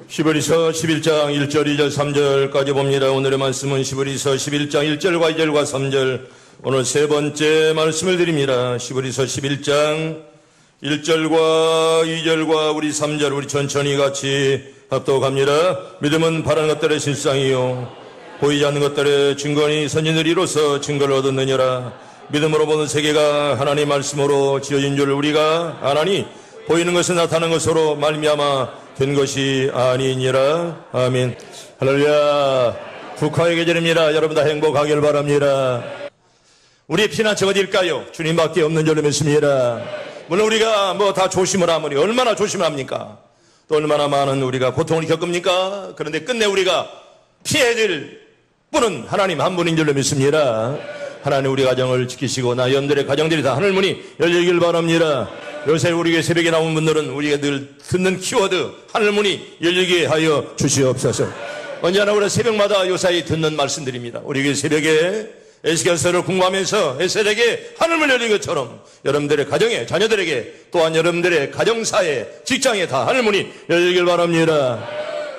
히브리서 11장 1절, 2절, 3절까지 봅니다. 오늘의 말씀은 히브리서 11장 1절과 2절과 3절, 오늘 세 번째 말씀을 드립니다. 히브리서 11장 1절과 2절과 우리 3절, 우리 천천히 같이 합독합니다. 믿음은 바라는 것들의 실상이요 보이지 않는 것들의 증거니 선진들이 이로써 증거를 얻었느니라. 믿음으로 보는 세계가 하나님 말씀으로 지어진 줄 우리가 아나니 보이는 것은 나타나는 것으로 말미암아 된 것이 아니니라. 아멘. 할렐루야. 국화의 계절입니다. 여러분 다 행복하길 바랍니다. 우리의 피난처가 어딜까요? 주님밖에 없는 줄로 믿습니다. 물론 우리가 뭐 다 조심을 하면 얼마나 조심을 합니까? 또 얼마나 많은 우리가 고통을 겪습니까? 그런데 끝내 우리가 피해질 분은 하나님 한 분인 줄로 믿습니다. 하나님 우리 가정을 지키시고 나 여러분들의 가정들이 다 하늘 문이 열리길 바랍니다. 요새 우리 교회 새벽에 나온 분들은 우리가 늘 듣는 키워드 하늘 문이 열리게 하여 주시옵소서. 언제나 우리 새벽마다 요사이 듣는 말씀드립니다. 우리 교회 새벽에 에스겔서를 공부하면서 에스겔에게 하늘 문이 열린 것처럼 여러분들의 가정에 자녀들에게 또한 여러분들의 가정사에 직장에 다 하늘 문이 열리길 바랍니다.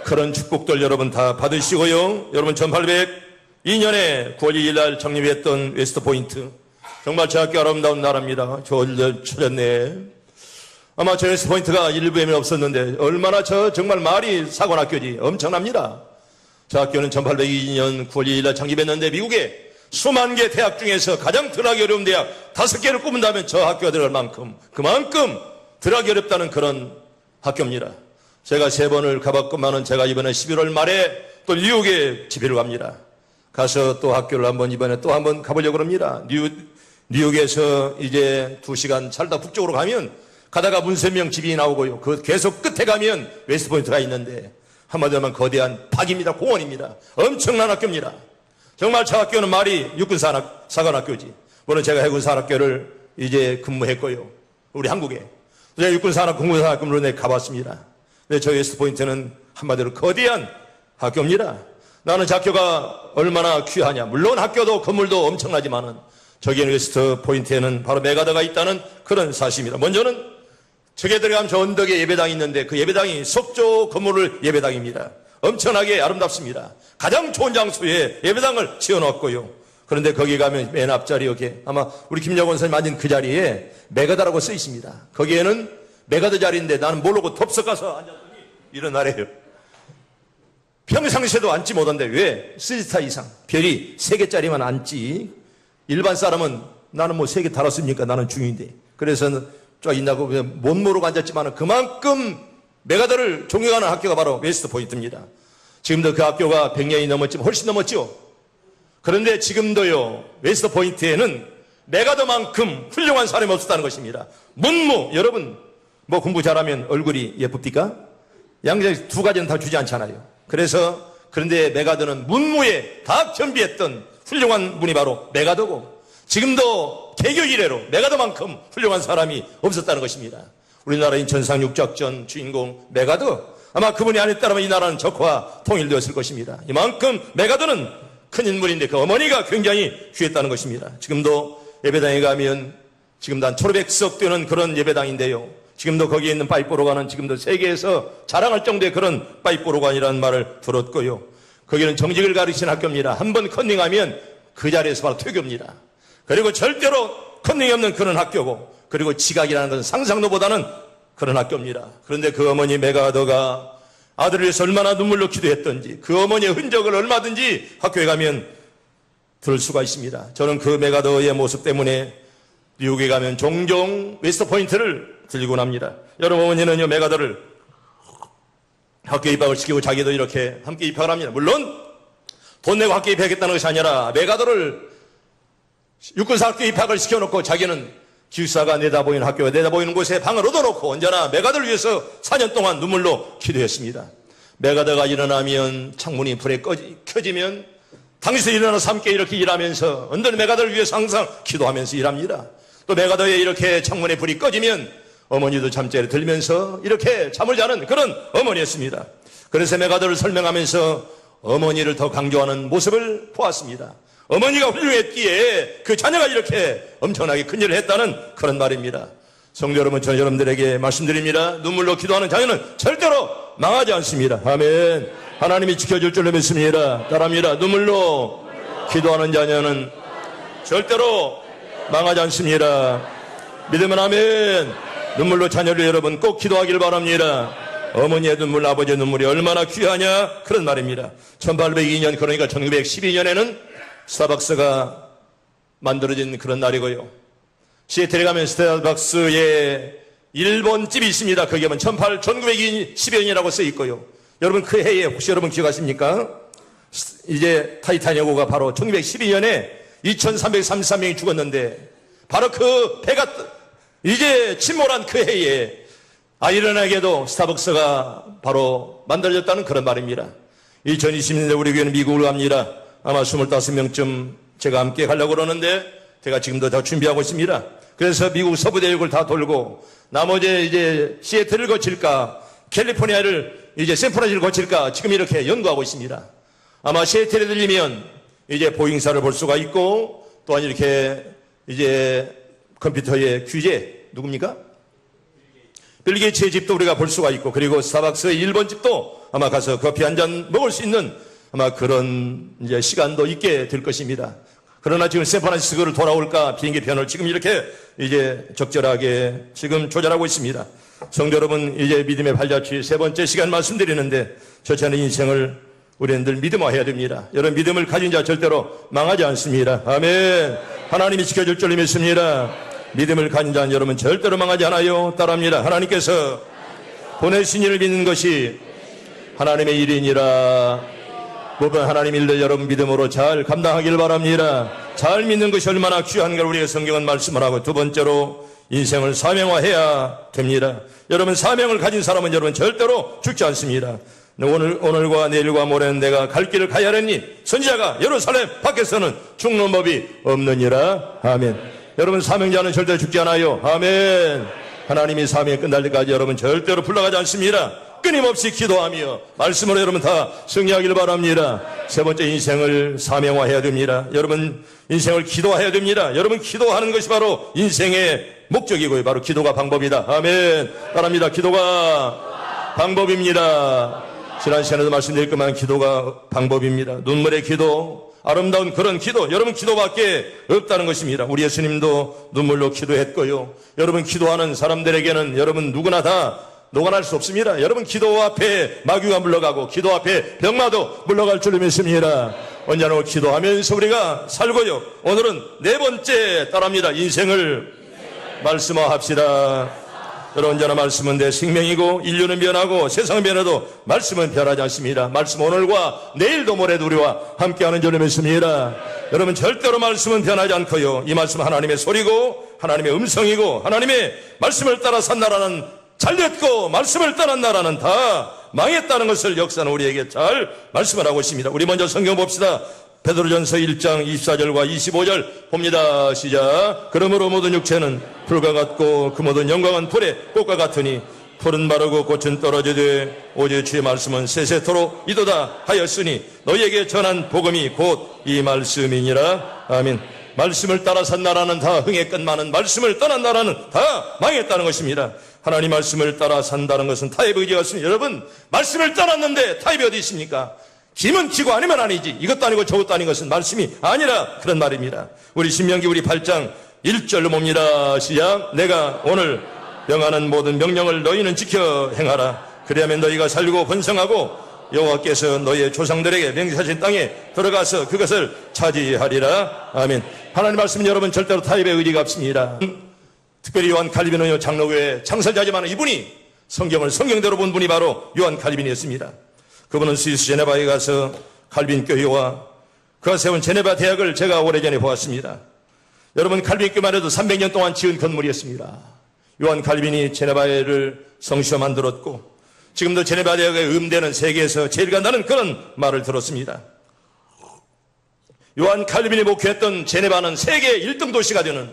그런 축복들 여러분 다 받으시고요. 여러분 1802년에 9월 2일 날 창립했던 웨스트포인트, 정말 제 학교 아름다운 나라입니다. 저 찾았네. 아마 저 웨스트포인트가 일부에는 없었는데 얼마나 정말 말이 사관 학교지. 엄청납니다. 저 학교는 1802년 9월 2일 날 창립했는데 미국에 수만 개 대학 중에서 가장 들어가기 어려운 대학 5개를 꼽는다면 저 학교가 들어갈 만큼 그만큼 들어가기 어렵다는 그런 학교입니다. 제가 3번을 가봤건만은 제가 이번에 11월 말에 또 뉴욕에 집회를 갑니다. 가서 또 학교를 이번에 또 한번 가보려고 합니다. 뉴욕에서 이제 2시간 살다 북쪽으로 가면 가다가 문선명 집이 나오고요. 그 계속 끝에 가면 웨스트포인트가 있는데 한마디로 하면 거대한 박입니다. 공원입니다. 엄청난 학교입니다. 정말 저 학교는 말이 육군사관학교지. 물론 제가 해군사관학교를 이제 근무했고요. 우리 한국에. 제가 육군사관학교로 가봤습니다. 근데 저 웨스트포인트는 한마디로 거대한 학교입니다. 나는 저 학교가 얼마나 귀하냐. 물론 학교도 건물도 엄청나지만은 저기에는 웨스트포인트에는 바로 메가더가 있다는 그런 사실입니다. 먼저는 저기에 들어가면 저 언덕에 예배당이 있는데 그 예배당이 석조 건물을 예배당입니다. 엄청나게 아름답습니다. 가장 좋은 장소에 예배당을 지어놓았고요. 그런데 거기 가면 맨 앞자리 여기에 아마 우리 김여권 선생님 앉은 그 자리에 메가더라고 써 있습니다. 거기에는 메가더 자리인데 나는 모르고 덥석 가서 앉았더니 이런 날이에요. 평상시에도 앉지 못한데 왜? 3스타 이상 별이 3개짜리만 앉지. 일반 사람은 나는 뭐 3개 달았습니까? 나는 중인데. 그래서 쫙 있나고 못 모르고 앉았지만 그만큼 메가더를 존경하는 학교가 바로 웨스트포인트입니다. 지금도 그 학교가 100년이 넘었지만 훨씬 넘었죠. 그런데 지금도요 웨스트포인트에는 메가더만큼 훌륭한 사람이 없었다는 것입니다. 문무, 여러분 뭐 공부 잘하면 얼굴이 예쁩니까? 양자 두 가지는 다 주지 않잖아요. 그런데 메가더는 문무에 다 겸비했던 훌륭한 분이 바로 메가더고 지금도 개교 이래로 메가더만큼 훌륭한 사람이 없었다는 것입니다. 우리나라 인천상 육작전 주인공 메가더, 아마 그분이 안 했다면 이 나라는 적화 통일되었을 것입니다. 이만큼 메가더는 큰 인물인데 그 어머니가 굉장히 귀했다는 것입니다. 지금도 예배당에 가면 지금도 한 1,500석 되는 그런 예배당인데요. 지금도 거기에 있는 파이프로가는 지금도 세계에서 자랑할 정도의 그런 파이프로관이라는 말을 들었고요. 거기는 정직을 가르치는 학교입니다. 한번 컨닝하면 그 자리에서 바로 퇴교입니다. 그리고 절대로 컨닝이 없는 그런 학교고, 그리고 지각이라는 것은 상상도보다는 그런 학교입니다. 그런데 그 어머니 메가더가 아들을 위해서 얼마나 눈물로 기도했던지 그 어머니의 흔적을 얼마든지 학교에 가면 들을 수가 있습니다. 저는 그 메가더의 모습 때문에 뉴욕에 가면 종종 웨스트포인트를 들리곤 합니다. 여러분 어머니는요 메가더를 학교 입학을 시키고 자기도 이렇게 함께 입학을 합니다. 물론 돈 내고 학교 입학했다는 것이 아니라 메가더를 육군사학교 입학을 시켜놓고 자기는 기숙사가 내다보이는 학교가 내다보이는 곳에 방을 얻어놓고 언제나 메가더를 위해서 4년 동안 눈물로 기도했습니다. 메가더가 일어나면 창문이 불에 켜지면 당시에 일어나서 함께 이렇게 일하면서 언제나 메가더를 위해서 항상 기도하면서 일합니다. 또 메가더에 이렇게 창문에 불이 꺼지면 어머니도 잠자리에 들면서 이렇게 잠을 자는 그런 어머니였습니다. 그래서 메가더를 설명하면서 어머니를 더 강조하는 모습을 보았습니다. 어머니가 훌륭했기에 그 자녀가 이렇게 엄청나게 큰 일을 했다는 그런 말입니다. 성도 여러분, 저는 여러분들에게 말씀드립니다. 눈물로 기도하는 자녀는 절대로 망하지 않습니다. 아멘. 하나님이 지켜줄 줄로 믿습니다. 따라합니다. 눈물로 기도하는 자녀는 절대로 망하지 않습니다. 믿으면 아멘. 눈물로 자녀를 여러분 꼭 기도하길 바랍니다. 어머니의 눈물, 아버지의 눈물이 얼마나 귀하냐, 그런 말입니다. 1802년, 그러니까 1912년에는 스타벅스가 만들어진 그런 날이고요. 시애틀에 가면 스타벅스에 일본집이 있습니다. 거기에 보면 1912년이라고 써 있고요. 여러분 그 해에 혹시 여러분 기억하십니까? 이제 타이타닉호가 바로 1912년에 2333명이 죽었는데, 바로 그 배가 이제 침몰한 그 해에 아이러니하게도 스타벅스가 바로 만들어졌다는 그런 말입니다. 2020년에 우리 교회는 미국을 갑니다. 아마 25명쯤 제가 함께 가려고 그러는데, 제가 지금도 다 준비하고 있습니다. 그래서 미국 서부 대륙을 다 돌고, 나머지 이제 시애틀을 거칠까, 캘리포니아를 이제 샌프란시스코를 거칠까, 지금 이렇게 연구하고 있습니다. 아마 시애틀에 들리면 이제 보잉사를 볼 수가 있고, 또한 이렇게 이제 컴퓨터의 규제, 누굽니까? 빌 게이츠의 집도 우리가 볼 수가 있고, 그리고 스타벅스의 일본 집도 아마 가서 커피 한 잔 먹을 수 있는 아마 그런 이제 시간도 있게 될 것입니다. 그러나 지금 샌프란시스코를 돌아올까 비행기 편을 지금 이렇게 이제 적절하게 지금 조절하고 있습니다. 성도 여러분, 이제 믿음의 발자취 세 번째 시간 말씀드리는데, 저처럼 인생을 우리는 믿음화해야 됩니다. 여러분, 믿음을 가진 자 절대로 망하지 않습니다. 아멘. 하나님이 지켜줄 줄 믿습니다. 믿음을 가진 자는 여러분 절대로 망하지 않아요. 따라합니다. 하나님께서 보내신 이를 믿는 것이 하나님의 일이니라. 모든 하나님 일들 여러분 믿음으로 잘 감당하길 바랍니다. 잘 믿는 것이 얼마나 귀한 걸 우리의 성경은 말씀을 하고, 두 번째로 인생을 사명화해야 됩니다. 여러분, 사명을 가진 사람은 여러분 절대로 죽지 않습니다. 오늘과 내일과 모레는 내가 갈 길을 가야 하니 선지자가 예루살렘 밖에서는 죽는 법이 없느니라. 아멘. 여러분, 사명자는 절대 죽지 않아요. 아멘. 하나님이 사명이 끝날 때까지 여러분 절대로 불러가지 않습니다. 끊임없이 기도하며 말씀으로 여러분 다 승리하길 바랍니다. 세 번째, 인생을 사명화해야 됩니다. 여러분, 인생을 기도해야 됩니다. 여러분, 기도하는 것이 바로 인생의 목적이고요. 바로 기도가 방법이다. 아멘. 따라합니다. 기도가 방법입니다. 지난 시간에도 말씀드릴 것만 기도가 방법입니다. 눈물의 기도, 아름다운 그런 기도, 여러분 기도밖에 없다는 것입니다. 우리 예수님도 눈물로 기도했고요. 여러분, 기도하는 사람들에게는 여러분 누구나 다 녹아날 수 없습니다. 여러분, 기도 앞에 마귀가 물러가고 기도 앞에 병마도 물러갈 줄 믿습니다. 언제나 기도하면서 우리가 살고요. 오늘은 네 번째, 따라합니다. 인생을 말씀화합시다. 여러분, 언제나 말씀은 내 생명이고, 인류는 변하고 세상은 변해도 말씀은 변하지 않습니다. 말씀 오늘과 내일도 모레도 우리와 함께하는 줄로 믿습니다. 여러분, 절대로 말씀은 변하지 않고요. 이 말씀은 하나님의 소리고 하나님의 음성이고, 하나님의 말씀을 따라 산 나라는 잘됐고 말씀을 떠난 나라는 다 망했다는 것을 역사는 우리에게 잘 말씀을 하고 있습니다. 우리 먼저 성경 봅시다. 베드로전서 1장 24절과 25절 봅니다. 시작. 그러므로 모든 육체는 풀과 같고 그 모든 영광은 불의 꽃과 같으니 풀은 마르고 꽃은 떨어지되 오직 주의 말씀은 세세토록 이도다 하였으니 너희에게 전한 복음이 곧 이 말씀이니라. 아멘. 말씀을 따라 산 나라는 다 흥에 끝나는, 말씀을 떠난 나라는 다 망했다는 것입니다. 하나님 말씀을 따라 산다는 것은 타협의 의지가 있습니다. 여러분, 말씀을 떠났는데 타협이 어디 있습니까? 기면 기고 아니면 아니지. 이것도 아니고 저것도 아닌 것은 말씀이 아니라, 그런 말입니다. 우리 신명기 우리 8장 1절로 봅니다. 시작. 내가 오늘 명하는 모든 명령을 너희는 지켜 행하라. 그리하면 너희가 살고 번성하고 여호와께서 너희의 조상들에게 명시하신 땅에 들어가서 그것을 차지하리라. 아멘. 하나님 말씀은 여러분 절대로 타협의 의지가 없습니다. 특별히 요한 칼빈은 장로교회 창설자지만 이분이 성경을 성경대로 본 분이 바로 요한 칼빈이었습니다. 그분은 스위스 제네바에 가서 칼빈 교회와 그가 세운 제네바 대학을 제가 오래전에 보았습니다. 여러분, 칼빈 교회만 해도 300년 동안 지은 건물이었습니다. 요한 칼빈이 제네바를 성시로 만들었고 지금도 제네바 대학의 음대는 세계에서 제일 간다는 그런 말을 들었습니다. 요한 칼빈이 목회했던 제네바는 세계 1등 도시가 되는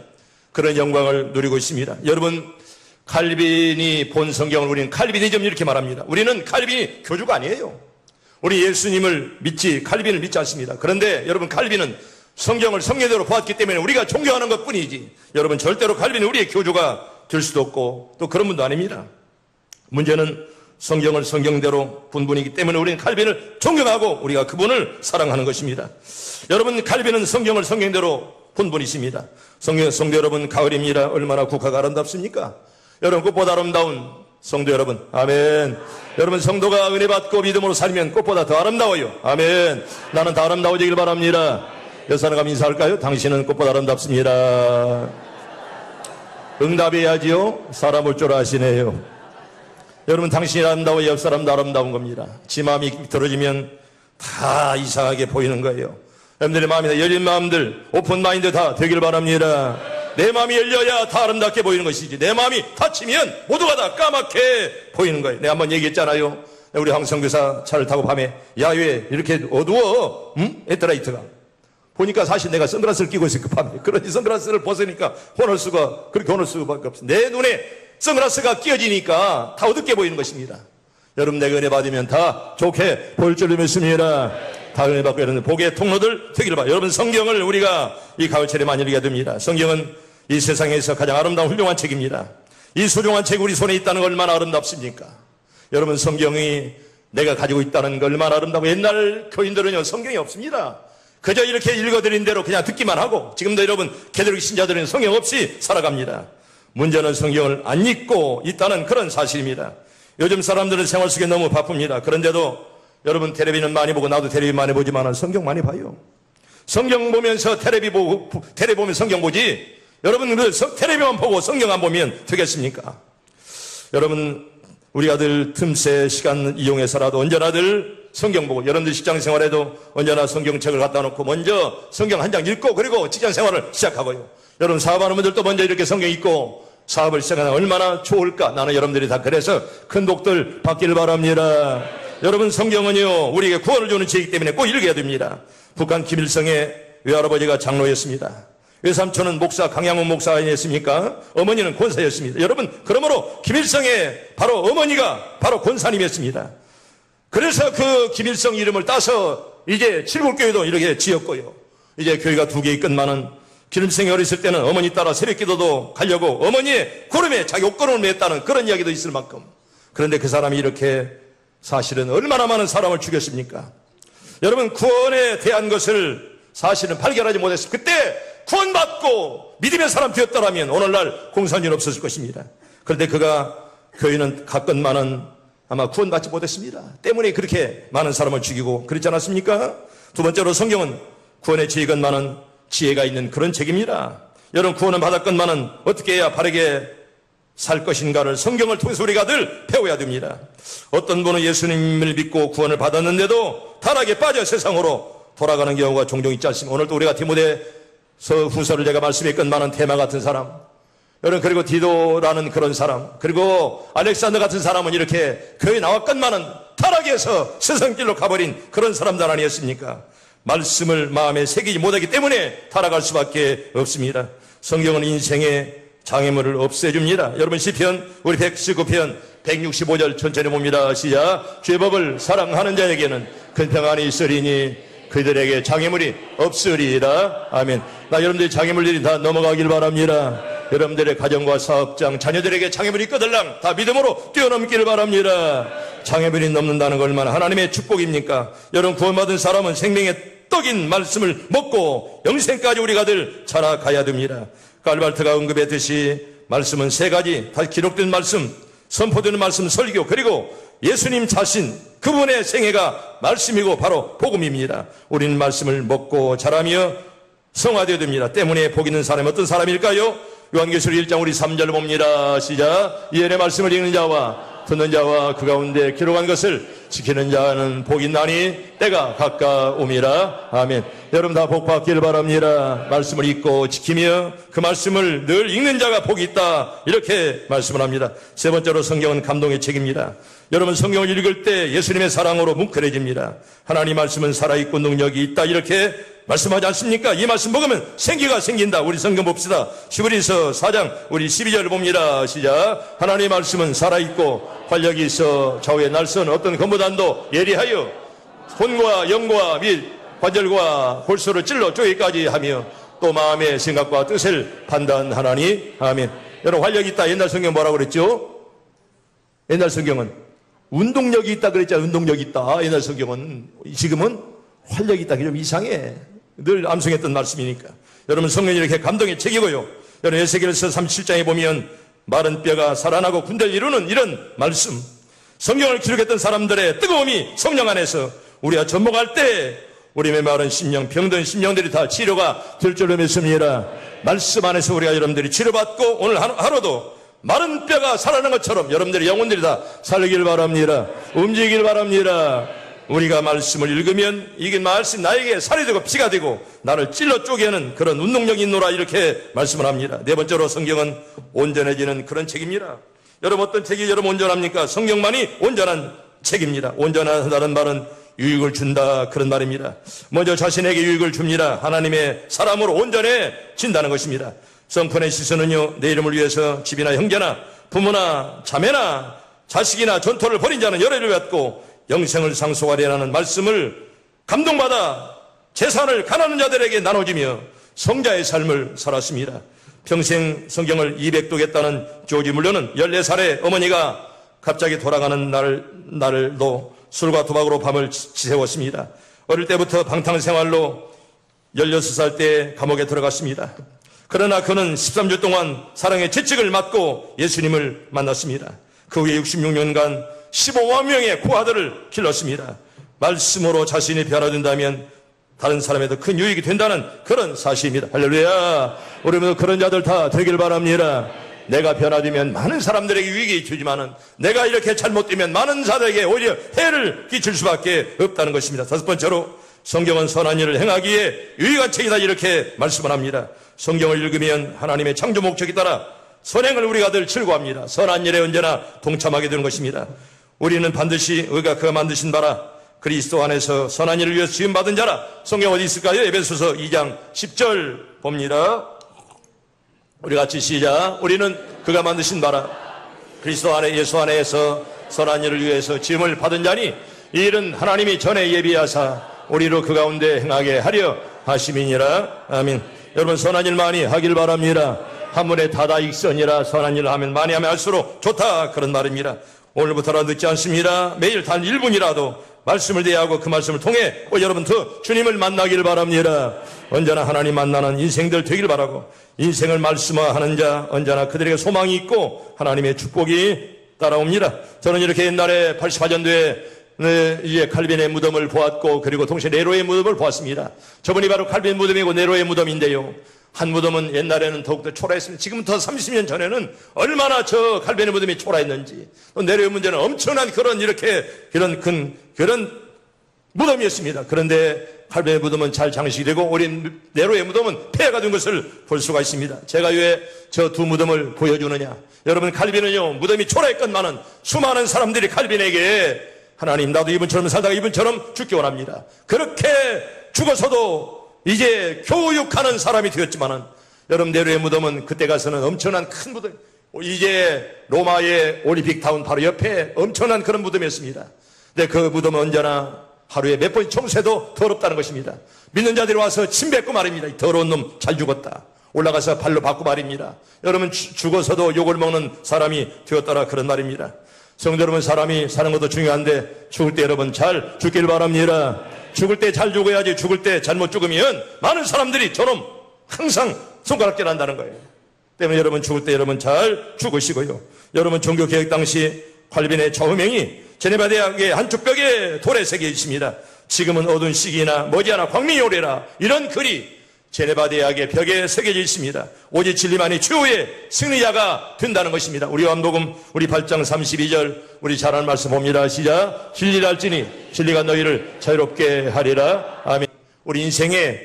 그런 영광을 누리고 있습니다. 여러분, 칼빈이 본 성경을 우리는 칼비니즘 이렇게 말합니다. 우리는 칼빈이 교주가 아니에요. 우리 예수님을 믿지 칼빈을 믿지 않습니다. 그런데 여러분, 칼빈은 성경을 성경대로 보았기 때문에 우리가 존경하는 것뿐이지, 여러분 절대로 칼빈이 우리의 교주가 될 수도 없고 또 그런 분도 아닙니다. 문제는 성경을 성경대로 본 분이기 때문에 우리는 칼빈을 존경하고 우리가 그분을 사랑하는 것입니다. 여러분, 칼빈은 성경을 성경대로 본 분이십니다. 성도 여러분, 가을입니다. 얼마나 국화가 아름답습니까? 여러분, 꽃보다 아름다운 성도 여러분, 아멘. 여러분, 성도가 은혜 받고 믿음으로 살면 꽃보다 더 아름다워요. 아멘. 나는 더 아름다워지길 바랍니다. 여사는 가면 인사할까요? 당신은 꽃보다 아름답습니다. 응답해야지요. 사람 올 줄 아시네요. 여러분, 당신이 아름다워 옆 사람도 아름다운 겁니다. 지 마음이 들어지면 다 이상하게 보이는 거예요. 여러분들의 마음이나 열린 마음들, 오픈 마인드 다 되길 바랍니다. 내 마음이 열려야 다 아름답게 보이는 것이지, 내 마음이 닫히면 모두가 다 까맣게 보이는 거예요. 내가 한번 얘기했잖아요. 우리 황성교사 차를 타고 밤에 야외에 이렇게 어두워, 헤드라이트가. 보니까 사실 내가 선글라스를 끼고 있어요, 그 밤에. 그러니 선글라스를 벗으니까 그렇게 혼을 수밖에 없어요. 내 눈에 선글라스가 끼어지니까 다 어둡게 보이는 것입니다. 여러분, 내가 은혜 받으면 다 좋게 보일 줄 믿습니다. 다 은혜 받고 여러분 복의 통로들 되기를 바랍니다. 여러분, 성경을 우리가 이 가을철에 많이 읽게 됩니다. 성경은 이 세상에서 가장 아름다운 훌륭한 책입니다. 이 소중한 책이 우리 손에 있다는 거 얼마나 아름답습니까? 여러분, 성경이 내가 가지고 있다는 거 얼마나 아름다고. 옛날 교인들은요, 성경이 없습니다. 그저 이렇게 읽어드린 대로 그냥 듣기만 하고, 지금도 여러분 개들의 신자들은 성경 없이 살아갑니다. 문제는 성경을 안 읽고 있다는 그런 사실입니다. 요즘 사람들은 생활 속에 너무 바쁩니다. 그런데도 여러분, 텔레비는 많이 보고, 나도 텔레비 많이 보지만 성경 많이 봐요. 성경 보면서 텔레비 보면 성경 보지, 여러분 텔레비만 보고 성경 안 보면 되겠습니까? 여러분, 우리 아들 틈새 시간 이용해서라도 언제나들 성경 보고, 여러분들 직장 생활에도 언제나 성경책을 갖다 놓고 먼저 성경 한 장 읽고 그리고 직장 생활을 시작하고요. 여러분, 사업하는 분들도 먼저 이렇게 성경 읽고 사업을 시작하면 얼마나 좋을까. 나는 여러분들이 다 그래서 큰 복들 받길 바랍니다. 여러분, 성경은요, 우리에게 구원을 주는 책이기 때문에 꼭 읽어야 됩니다. 북한 김일성의 외할아버지가 장로였습니다. 외삼촌은 목사, 강양훈 목사 아니었습니까? 어머니는 권사였습니다. 여러분, 그러므로 김일성의 바로 어머니가 바로 권사님이었습니다. 그래서 그 김일성 이름을 따서 이제 칠곡교회도 이렇게 지었고요. 이제 교회가 2개 있건만은 김일성이 어렸을 때는 어머니 따라 새벽기도도 가려고 어머니의 구름에 자기 옷걸음을 맸다는 그런 이야기도 있을 만큼. 그런데 그 사람이 이렇게 사실은 얼마나 많은 사람을 죽였습니까? 여러분, 구원에 대한 것을 사실은 발견하지 못했습니다. 그때 구원받고 믿음의 사람 되었더라면 오늘날 공산주의는 없었을 것입니다. 그런데 그가 교회는 갔건만은 아마 구원받지 못했습니다. 때문에 그렇게 많은 사람을 죽이고 그렇지 않았습니까? 두 번째로, 성경은 구원의 지혜건만은 지혜가 있는 그런 책입니다. 여러분, 구원을 받았건만은 어떻게 해야 바르게 살 것인가를 성경을 통해서 우리가 늘 배워야 됩니다. 어떤 분은 예수님을 믿고 구원을 받았는데도 타락에 빠져 세상으로 돌아가는 경우가 종종 있지 않습니까? 오늘도 우리가 디모데서 후서를 제가 말씀했건만은 테마 같은 사람, 여러분, 그리고 디도라는 그런 사람, 그리고 알렉산더 같은 사람은 이렇게 교회에 나왔건만은 타락해서 세상길로 가버린 그런 사람들 아니었습니까? 말씀을 마음에 새기지 못하기 때문에 타락할 수밖에 없습니다. 성경은 인생의 장애물을 없애줍니다. 여러분, 시편 우리 119편 165절 천천히 봅니다. 시작. 주의 법을 사랑하는 자에게는 큰 평안이 있으리니 그들에게 장애물이 없으리라. 아멘. 나 여러분들이 장애물들이 다 넘어가길 바랍니다. 여러분들의 가정과 사업장, 자녀들에게 장애물이 있거들랑 다 믿음으로 뛰어넘기를 바랍니다. 장애물이 넘는다는 건 얼마나 하나님의 축복입니까? 여러분, 구원받은 사람은 생명의 떡인 말씀을 먹고 영생까지 우리가 늘 자라가야 됩니다. 깔발트가 언급했듯이 말씀은 3가지 다 기록된 말씀, 선포되는 말씀, 설교, 그리고 예수님 자신 그분의 생애가 말씀이고 바로 복음입니다. 우리는 말씀을 먹고 자라며 성화되어야 됩니다. 때문에 복 있는 사람이 어떤 사람일까요? 요한계시록 1장 우리 3절 봅니다. 시작. 이 은의 말씀을 읽는 자와 듣는 자와 그 가운데 기록한 것을 지키는 자는 복이 있나니 때가 가까움이라. 아멘. 여러분 다 복 받기를 바랍니다. 말씀을 읽고 지키며 그 말씀을 늘 읽는 자가 복이 있다, 이렇게 말씀을 합니다. 세 번째로, 성경은 감동의 책입니다. 여러분, 성경을 읽을 때 예수님의 사랑으로 뭉클해집니다. 하나님 말씀은 살아있고 능력이 있다, 이렇게 말씀하지 않습니까? 이 말씀 먹으면 생기가 생긴다. 우리 성경 봅시다. 히브리서 4장 우리 12절 봅니다. 시작. 하나님의 말씀은 살아있고 활력이 있어 좌우의 날선 어떤 검보단도 예리하여 혼과 영과 및 관절과 골수를 찔러 쪼개기까지 하며 또 마음의 생각과 뜻을 판단하나니. 아멘. 여러분 활력이 있다. 옛날 성경 뭐라고 그랬죠? 옛날 성경은 운동력이 있다 그랬잖아요. 운동력이 있다. 옛날 성경은. 지금은 활력이 있다. 좀 이상해. 늘 암송했던 말씀이니까. 여러분 성경이 이렇게 감동의 책이고요. 여러분 에스겔서 37장에 보면 마른 뼈가 살아나고 군대를 이루는 이런 말씀. 성경을 기록했던 사람들의 뜨거움이 성령 안에서 우리가 접목할 때 우리 메마른 심령, 병든 심령들이 다 치료가 될 줄로 믿습니다. 말씀 안에서 우리가 여러분들이 치료받고 오늘 하루도 마른 뼈가 살아나는 것처럼 여러분들의 영혼들이 다 살길 바랍니다. 움직이길 바랍니다. 우리가 말씀을 읽으면 이게 말씀 나에게 살이 되고 피가 되고 나를 찔러 쪼개는 그런 운동력이 있노라 이렇게 말씀을 합니다. 네 번째로 성경은 온전해지는 그런 책입니다. 여러분 어떤 책이 여러분 온전합니까? 성경만이 온전한 책입니다. 온전하다는 말은 유익을 준다 그런 말입니다. 먼저 자신에게 유익을 줍니다. 하나님의 사람으로 온전해진다는 것입니다. 성편의 시선은요 내 이름을 위해서 집이나 형제나 부모나 자매나 자식이나 전토를 벌인 자는 열애를 받고 영생을 상속하리라는 말씀을 감동받아 재산을 가난한 자들에게 나눠주며 성자의 삶을 살았습니다. 평생 성경을 200독 했다는 조지 물러는 14살의 어머니가 갑자기 돌아가는 날도 술과 도박으로 밤을 지새웠습니다. 어릴 때부터 방탕생활로 16살 때 감옥에 들어갔습니다. 그러나 그는 13주 동안 사랑의 채찍을 맞고 예수님을 만났습니다. 그 후에 66년간 15만 명의 고아들을 길렀습니다. 말씀으로 자신이 변화된다면 다른 사람에도 큰 유익이 된다는 그런 사실입니다. 할렐루야. 우리도 그런 자들 다 되길 바랍니다. 내가 변화되면 많은 사람들에게 유익이 주지만은 내가 이렇게 잘못되면 많은 자들에게 오히려 해를 끼칠 수밖에 없다는 것입니다. 다섯 번째로 성경은 선한 일을 행하기에 유익한 책이다 이렇게 말씀을 합니다. 성경을 읽으면 하나님의 창조 목적에 따라 선행을 우리가 늘 즐거워합니다. 선한 일에 언제나 동참하게 되는 것입니다. 우리는 반드시 우리가 그가 만드신 바라 그리스도 안에서 선한 일을 위해서 지음받은 자라. 성경 어디 있을까요? 에베소서 2장 10절 봅니다. 우리 같이 시작. 우리는 그가 만드신 바라 그리스도 안에 예수 안에서 선한 일을 위해서 지음을 받은 자니 이 일은 하나님이 전에 예비하사 우리로 그 가운데 행하게 하려 하심이니라. 아멘. 여러분 선한 일 많이 하길 바랍니다. 한문에 다다익선이라 선한 일을 하면 많이 하면 할수록 좋다 그런 말입니다. 오늘부터라 늦지 않습니다. 매일 단 1분이라도 말씀을 대하고 그 말씀을 통해 여러분 더 주님을 만나길 바랍니다. 언제나 하나님 만나는 인생들 되길 바라고 인생을 말씀화하는 자 언제나 그들에게 소망이 있고 하나님의 축복이 따라옵니다. 저는 이렇게 옛날에 88년도에 이제 칼빈의 무덤을 보았고 그리고 동시에 네로의 무덤을 보았습니다. 저분이 바로 칼빈 무덤이고 네로의 무덤인데요. 한 무덤은 옛날에는 더욱더 초라했습니다. 지금부터 30년 전에는 얼마나 저 칼빈의 무덤이 초라했는지 또 네로의 문제는 엄청난 그런 그런 무덤이었습니다. 그런데 칼빈의 무덤은 잘 장식이 되고 우리 네로의 무덤은 폐해가 된 것을 볼 수가 있습니다. 제가 왜 저 두 무덤을 보여주느냐? 여러분 칼빈은요 무덤이 초라했건만은 수많은 사람들이 칼빈에게 하나님 나도 이분처럼 살다가 이분처럼 죽기 원합니다. 그렇게 죽어서도 이제 교육하는 사람이 되었지만은 여러분 네로의 무덤은 그때 가서는 엄청난 큰 무덤 이제 로마의 올림픽타운 바로 옆에 엄청난 그런 무덤이었습니다. 근데 그 무덤은 언제나 하루에 몇 번 청소해도 더럽다는 것입니다. 믿는 자들이 와서 침 뱉고 말입니다. 이 더러운 놈 잘 죽었다. 올라가서 발로 받고 말입니다. 여러분 죽어서도 욕을 먹는 사람이 되었더라 그런 말입니다. 성도 여러분 사람이 사는 것도 중요한데 죽을 때 여러분 잘 죽길 바랍니다. 죽을 때 잘 죽어야지 죽을 때 잘못 죽으면 많은 사람들이 저놈 항상 손가락질 한다는 거예요. 때문에 여러분 죽을 때 여러분 잘 죽으시고요. 여러분 종교개혁 당시 칼빈의 좌우명이 제네바 대학의 한쪽 벽에 돌에 새겨 있습니다. 지금은 어두운 시기나 머지않아 광명이 오리라 이런 글이 제네바 대학의 벽에 새겨져 있습니다. 오직 진리만이 최후의 승리자가 된다는 것입니다. 우리 요한복음 우리 8장 32절 우리 잘 아는 말씀 봅니다. 시작. 진리를 알지니 진리가 너희를 자유롭게 하리라. 아멘. 우리 인생에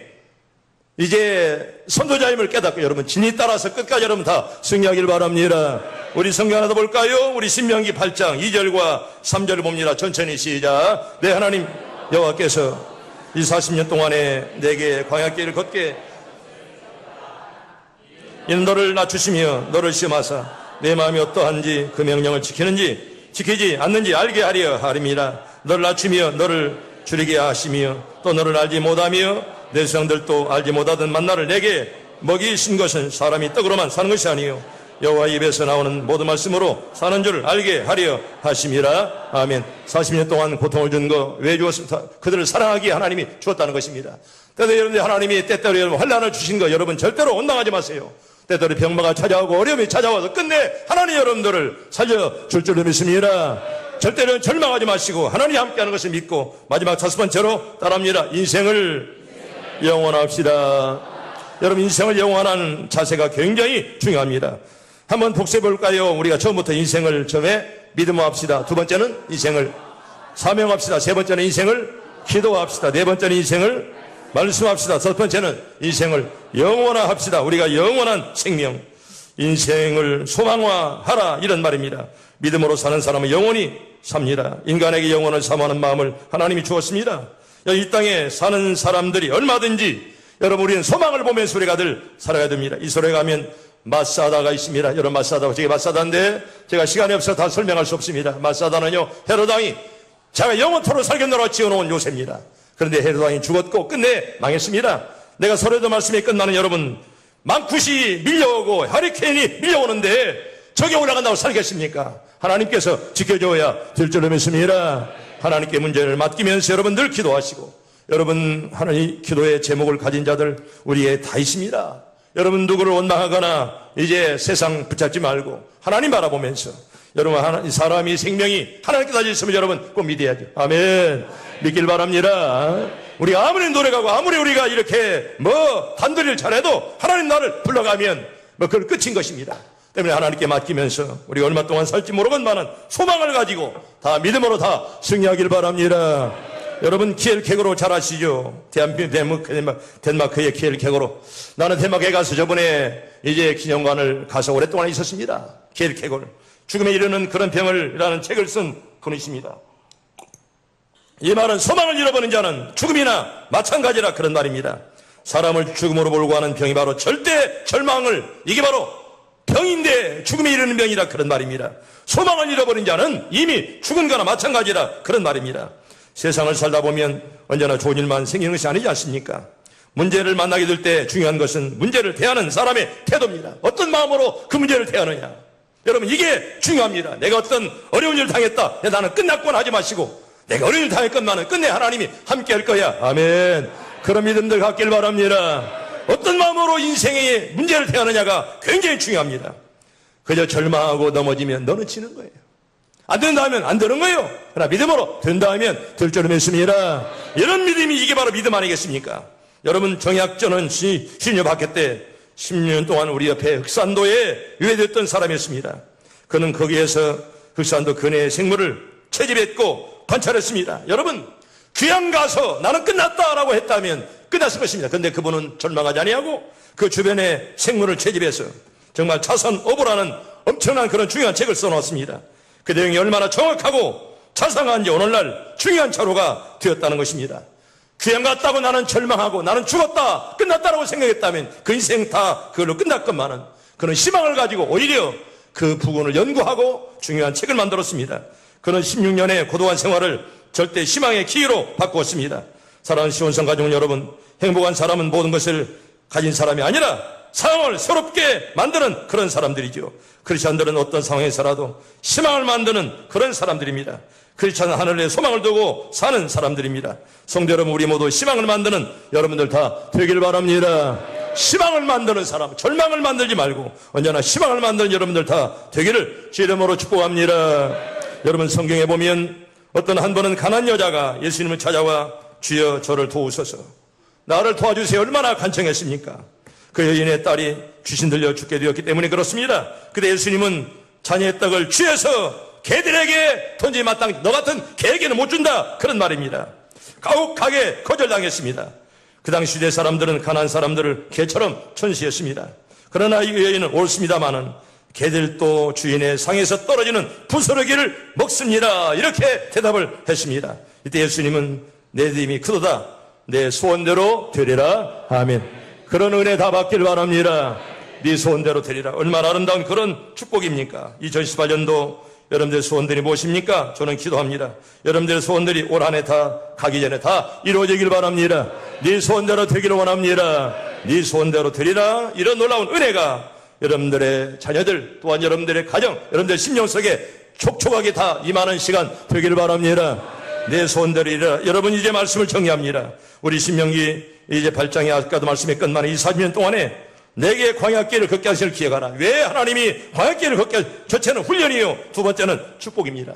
이제 선도자임을 깨닫고 여러분 진리 따라서 끝까지 여러분 다 승리하길 바랍니다. 우리 성경 하나 더 볼까요? 우리 신명기 8장 2절과 3절을 봅니다. 천천히 시작. 내 하나님 여호와께서 이 40년 동안에 내게 광야길을 걷게 이는 너를 낮추시며 너를 시험하사 내 마음이 어떠한지 그 명령을 지키지 않는지 알게 하려 하림이라. 너를 낮추며 너를 줄이게 하시며 또 너를 알지 못하며 내 세상들도 알지 못하던 만나를 내게 먹이신 것은 사람이 떡으로만 사는 것이 아니요 여호와 입에서 나오는 모든 말씀으로 사는 줄 알게 하려 하심이라. 아멘. 40년 동안 고통을 준 거 왜 주었습니까? 그들을 사랑하기에 하나님이 주었다는 것입니다. 때때로 여러분들 하나님이 때때로 여러분 환난을 주신 거 여러분 절대로 원망하지 마세요. 때때로 병마가 찾아오고 어려움이 찾아와서 끝내 하나님 여러분들을 살려줄 줄로 믿습니다. 절대로 절망하지 마시고 하나님이 함께하는 것을 믿고 마지막 5번째로 따라합니다. 인생을 영원합시다. 여러분 인생을 영원하는 자세가 굉장히 중요합니다. 한번 복습해 볼까요? 우리가 처음부터 인생을 처음에 믿음으로 합시다. 두 번째는 인생을 사명합시다. 세 번째는 인생을 기도합시다. 네 번째는 인생을 말씀합시다. 첫 번째는 인생을 영원화합시다. 우리가 영원한 생명, 인생을 소망화하라 이런 말입니다. 믿음으로 사는 사람은 영원히 삽니다. 인간에게 영원을 사모하는 마음을 하나님이 주었습니다. 이 땅에 사는 사람들이 얼마든지 여러분 우리는 소망을 보면서 우리가 늘 살아야 됩니다. 이스라엘에 가면 마사다가 있습니다. 여러분 마사다, 저게 마사다인데 제가 시간이 없어서 다 설명할 수 없습니다. 마사다는요 헤롯 왕이 자가 영원토록 살겠노라 지어놓은 요새입니다. 그런데 헤롯 왕이 죽었고 끝내 망했습니다. 내가 설에도 말씀이 끝나는 여러분 망쿠시 밀려오고 허리케인이 밀려오는데 저게 올라간다고 살겠습니까? 하나님께서 지켜줘야 될 줄로 믿습니다. 하나님께 문제를 맡기면서 여러분 늘 기도하시고 여러분 하나님 기도의 제목을 가진 자들 우리에 다 있습니다. 여러분 누구를 원망하거나 이제 세상 붙잡지 말고 하나님 바라보면서 여러분 사람이 생명이 하나님께 달려 있으면 여러분 꼭 믿어야죠. 아멘. 믿길 바랍니다. 우리가 아무리 노력하고 아무리 우리가 이렇게 단도리를 잘해도 하나님 나를 불러가면 그걸 끝인 것입니다. 때문에 하나님께 맡기면서 우리가 얼마 동안 살지 모르건만은 소망을 가지고 다 믿음으로 다 승리하길 바랍니다. 여러분 키엘케고로 잘 아시죠? 덴마크의 키엘케고로. 나는 덴마크에 가서 저번에 이제 기념관을 가서 오랫동안 있었습니다. 키엘케고를. 죽음에 이르는 그런 병을이라는 책을 쓴 분이십니다. 이 말은 소망을 잃어버린 자는 죽음이나 마찬가지라 그런 말입니다. 사람을 죽음으로 몰고 가는 병이 바로 절대 절망을, 이게 바로 병인데 죽음에 이르는 병이라 그런 말입니다. 소망을 잃어버린 자는 이미 죽은 거나 마찬가지라 그런 말입니다. 세상을 살다 보면 언제나 좋은 일만 생기는 것이 아니지 않습니까? 문제를 만나게 될 때 중요한 것은 문제를 대하는 사람의 태도입니다. 어떤 마음으로 그 문제를 대하느냐. 여러분 이게 중요합니다. 내가 어떤 어려운 일을 당했다. 나는 끝났구나 하지 마시고 내가 어려운 일을 당했건만은 끝내 하나님이 함께 할 거야. 아멘. 그런 믿음들 갖길 바랍니다. 어떤 마음으로 인생의 문제를 대하느냐가 굉장히 중요합니다. 그저 절망하고 넘어지면 너는 지는 거예요. 안 된다 하면 안 되는 거예요. 그러나 믿음으로 된다 하면 될 줄을 믿습니다. 이런 믿음이 이게 바로 믿음 아니겠습니까? 여러분 정약전은 신여 박해 때 10년 동안 우리 옆에 흑산도에 유해됐던 사람이었습니다. 그는 거기에서 흑산도 근해의 생물을 채집했고 관찰했습니다. 여러분 귀양 가서 나는 끝났다라고 했다면 끝났을 것입니다. 그런데 그분은 절망하지 아니하고 그 주변의 생물을 채집해서 정말 자선어부라는 엄청난 그런 중요한 책을 써놓았습니다. 그 내용이 얼마나 정확하고 자상한지 오늘날 중요한 자료가 되었다는 것입니다. 귀양 갔다고 나는 절망하고 나는 죽었다 끝났다라고 생각했다면 그 인생 다 그걸로 끝났건만은 그는 희망을 가지고 오히려 그 부분을 연구하고 중요한 책을 만들었습니다. 그는 16년의 고도한 생활을 절대 희망의 기회로 바꾸었습니다. 사랑하는 시온성 가족 여러분, 행복한 사람은 모든 것을 가진 사람이 아니라 상황을 새롭게 만드는 그런 사람들이죠. 크리스찬들은 어떤 상황에서라도 희망을 만드는 그런 사람들입니다. 크리스찬은 하늘에 소망을 두고 사는 사람들입니다. 성도 여러분, 우리 모두 희망을 만드는 여러분들 다 되길 바랍니다. 희망을 만드는 사람, 절망을 만들지 말고 언제나 희망을 만드는 여러분들 다 되기를 주 이름으로 축복합니다. 여러분 성경에 보면 어떤 한 번은 가난한 여자가 예수님을 찾아와 주여 저를 도우소서, 나를 도와주세요. 얼마나 간청했습니까? 그 여인의 딸이 귀신 들려 죽게 되었기 때문에 그렇습니다. 근데 예수님은 자녀의 떡을 취해서 개들에게 던지지 마땅히 너 같은 개에게는 못 준다 그런 말입니다. 가혹하게 거절당했습니다. 그 당시 시대 사람들은 가난한 사람들을 개처럼 천시했습니다. 그러나 이 여인은 옳습니다마는 개들도 주인의 상에서 떨어지는 부스러기를 먹습니다. 이렇게 대답을 했습니다. 이때 예수님은 내 믿음이 크도다, 내 소원대로 되리라. 아멘. 그런 은혜 다 받길 바랍니다. 네 소원대로 되리라. 얼마나 아름다운 그런 축복입니까? 2018년도 여러분들의 소원들이 무엇입니까? 저는 기도합니다. 여러분들의 소원들이 올 한 해 다 가기 전에 다 이루어지길 바랍니다. 네 소원대로 되기를 원합니다. 네 소원대로 되리라. 이런 놀라운 은혜가 여러분들의 자녀들 또한 여러분들의 가정, 여러분들의 심령 속에 촉촉하게 다 임하는 시간 되기를 바랍니다. 내 소원들이라. 여러분 이제 말씀을 정리합니다. 우리 신명기 이제 8장에 아까도 말씀이 끝나는 이 40년 동안에 내게 광야길을 걷게 하시를 기억하라. 왜 하나님이 광야길을 걷게 첫째는 훈련이요, 두 번째는 축복입니다.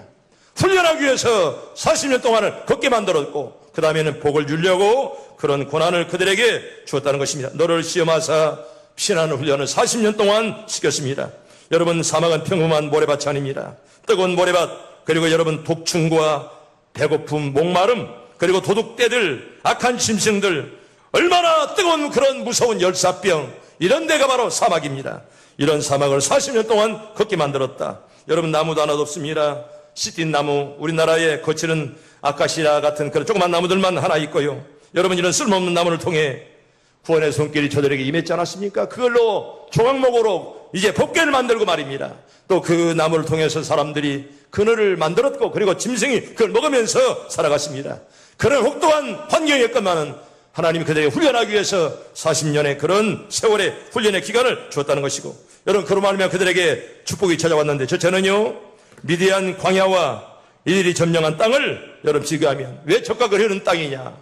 훈련하기 위해서 40년 동안을 걷게 만들었고 그 다음에는 복을 주려고 그런 고난을 그들에게 주었다는 것입니다. 너를 시험하사 피난하는 훈련을 40년 동안 시켰습니다. 여러분 사막은 평범한 모래밭이 아닙니다. 뜨거운 모래밭, 그리고 여러분 독충과 배고픔, 목마름, 그리고 도둑떼들, 악한 짐승들, 얼마나 뜨거운 그런 무서운 열사병, 이런 데가 바로 사막입니다. 이런 사막을 40년 동안 걷게 만들었다. 여러분 나무도 하나도 없습니다. 시딘 나무, 우리나라에 거칠은 아카시아 같은 그런 조그만 나무들만 하나 있고요. 여러분 이런 쓸모없는 나무를 통해 구원의 손길이 저들에게 임했지 않았습니까? 그걸로 조각목으로 이제 법궤를 만들고 말입니다. 또 그 나무를 통해서 사람들이 그늘을 만들었고 그리고 짐승이 그걸 먹으면서 살아갔습니다. 그런 혹독한 환경이었건만은 하나님이 그들에게 훈련하기 위해서 40년의 그런 세월의 훈련의 기간을 주었다는 것이고, 여러분 그로 말하면 그들에게 축복이 찾아왔는데 첫째는요, 미디안 광야와 이들이 점령한 땅을 여러분 비교하면 왜 적각을 흐르는 땅이냐.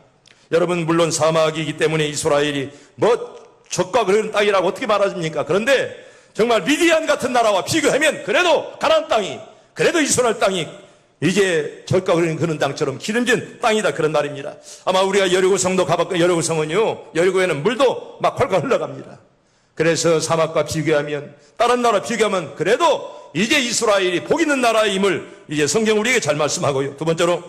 여러분 물론 사막이기 때문에 이스라엘이 적각을 흐르는 땅이라고 어떻게 말하십니까? 그런데 정말 미디안 같은 나라와 비교하면 그래도 가나안 땅이, 그래도 이스라엘 땅이 이제 적각을 흐르는 땅처럼 기름진 땅이다, 그런 말입니다. 아마 우리가 여리고성도 가봤고, 여리고성은요, 여리고에는 물도 막 콸콸 흘러갑니다. 그래서 사막과 비교하면, 다른 나라 비교하면 그래도 이제 이스라엘이 복 있는 나라임을 이제 성경 우리에게 잘 말씀하고요. 두 번째로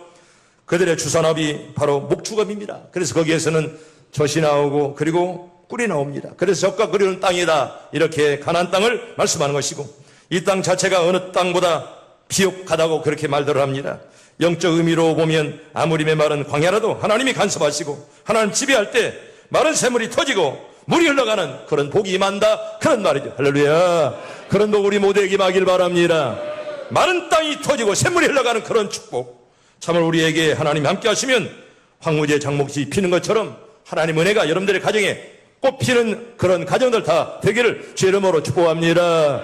그들의 주산업이 바로 목축업입니다. 그래서 거기에서는 젖이 나오고 그리고 꿀이 나옵니다. 그래서 적과 그리는 땅이다, 이렇게 가나안 땅을 말씀하는 것이고, 이 땅 자체가 어느 땅보다 비옥하다고 그렇게 말들을 합니다. 영적 의미로 보면 아무리 메마른 광야라도 하나님이 간섭하시고 하나님 지배할 때 마른 샘물이 터지고 물이 흘러가는 그런 복이 임한다, 그런 말이죠. 할렐루야. 그런 복 우리 모두에게 임하길 바랍니다. 마른 땅이 터지고 샘물이 흘러가는 그런 축복, 참으로 우리에게 하나님이 함께 하시면 황무지에 장목지 피는 것처럼 하나님 은혜가 여러분들의 가정에 꽃 피는 그런 가정들 다 되기를 주의 이름으로 축복합니다.